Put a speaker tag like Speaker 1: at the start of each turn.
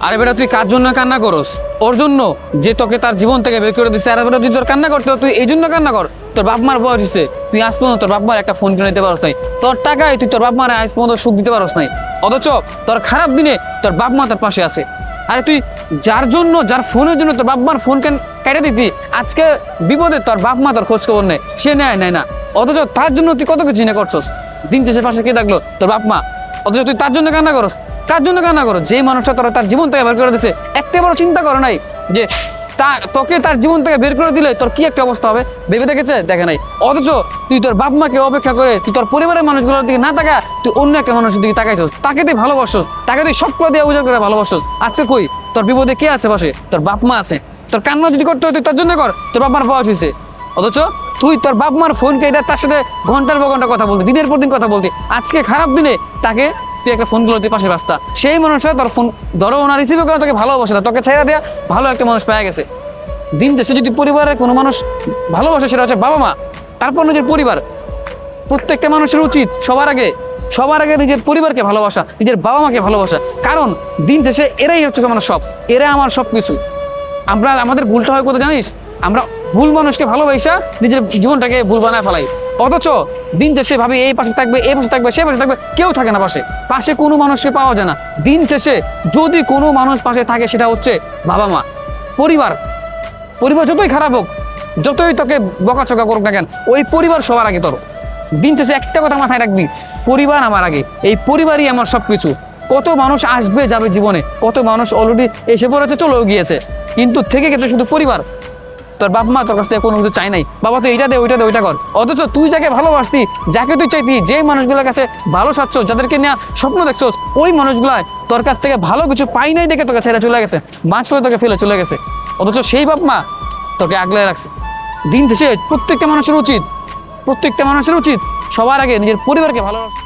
Speaker 1: আরে বেটা তুই কার জন্য কান্না করস? ওর জন্য যে তোকে তার জীবন থেকে বের করে দিচ্ছে। আরে বেটা তুই তোর কান্না করতে তুই এই জন্য কান্না কর। তোর বাপ মার বয়স হচ্ছে, তুই আজ পর্যন্ত তোর বাপ মার একটা ফোন কিনে দিতে পারস নাই। তোর টাকায় তুই তোর বাপ মার আজ পর্যন্ত সুখ দিতে পারস নাই। অথচ তোর খারাপ দিনে তোর বাপ মা তোর পাশে আছে। আরে তুই যার জন্য, যার ফোনের জন্য তোর বাপ মার ফোন কেটে দিতি, আজকে বিপদে তোর বাপ মা তোর খোঁজ খবর নেই, সে নেয় না। অথচ তার জন্য তুই কত কিছু চিন্তা করছস। দিন শেষে পাশে কে থাকলো? তোর বাপ মা। অথচ তুই তার জন্য কান্না করস। কার জন্য কান্না করো? যে মানুষটা তোরা তার জীবন থেকে বের করে দিছে, একটা বড় চিন্তা করো নাই যে তোকে তার জীবন থেকে বের করে দিলে তোর কি একটা অবস্থা হবে? ভেবে দেখেছে? দেখে নাই। অথচ তুই তোর বাপ মাকে অপেক্ষা করে তুই তোর পরিবারের মানুষগুলোর দিকে না তাকা, তুই অন্য একটা মানুষের দিকে তাকাইছস। তাকে তুই ভালোবাসছস, তাকে তুই সবগুলো দিয়ে উজাড় করে ভালোবাসছস। আজকে কই তোর বিপদে কে আছে পাশে? তোর বাপ মা আছে। তোর কান্না যদি করতে হয় তুই তার জন্য কর, তোর বাপ মার বয়স হয়েছে। অথচ তুই তোর বাপ মার ফোন কেটে তার সাথে ঘন্টার পর ঘন্টা কথা বলতি, দিনের পর দিন কথা বলতি। আজকে খারাপ দিনে তাকে তুই একটা ফোনগুলো তুই পাশে বাস্তা, সেই মানুষটা তোর ফোন ধরো না, রিসিভও করে তোকে ভালোবাসে না, তোকে ছেড়ে দেওয়া ভালো একটা মানুষ পেয়ে গেছে। দিন শেষে যদি পরিবারের কোনো মানুষ ভালোবাসে, সেটা হচ্ছে বাবা মা, তারপর নিজের পরিবার। প্রত্যেকটা মানুষের উচিত সবার আগে নিজের পরিবারকে ভালোবাসা, নিজের বাবা মাকে ভালোবাসা। কারণ দিন শেষে এরাই হচ্ছে আমার সব, এরা আমার সব কিছু। আমাদের ভুলটা হয় কোথায় জানিস? আমরা ভুল মানুষকে ভালোবাসা নিজের জীবনটাকে ভুল বানায় ফেলাই। অথচ দিন শেষে ভাবি এই পাশে থাকবে, এই পাশে থাকবে, সে পাশে থাকবে, কেউ থাকে না পাশে কোনো মানুষকে পাওয়া যায় না। দিন শেষে যদি কোনো মানুষ পাশে থাকে সেটা হচ্ছে বাবা মা, পরিবার। যতই খারাপ হোক, যতই তোকে বকাচকা করুক না কেন, ওই পরিবার সবার আগে তোর। দিন শেষে একটা কথা মাথায় রাখবি, পরিবার আমার আগে, এই পরিবারই আমার সব কিছু। কত মানুষ আসবে যাবে জীবনে, কত মানুষ অলরেডি এসে পড়েছে, চলেও গিয়েছে, কিন্তু থেকে গেছে শুধু পরিবার। তোর বাপ মা তোর কাছ থেকে কোনো কিছু চাই নাই, বাবা তুই এইটা দে, ওইটা দে, ওইটা কর। অথচ তুই যাকে ভালোবাসতি, যাকে তুই চাইতি, যে মানুষগুলোর কাছে ভালো চাচ্ছ, যাদেরকে নিয়ে স্বপ্ন দেখছো, ওই মানুষগুলাই তোর কাছ থেকে ভালো কিছু পাই নাই দেখে তোকে ছেড়ে চলে গেছে, মাছ পরে তোকে ফেলে চলে গেছে। অথচ সেই বাপ মা তোকে আগলে রাখছে। দিন শেষে প্রত্যেকটা মানুষের উচিত সবার আগে নিজের পরিবারকে ভালোবাসা।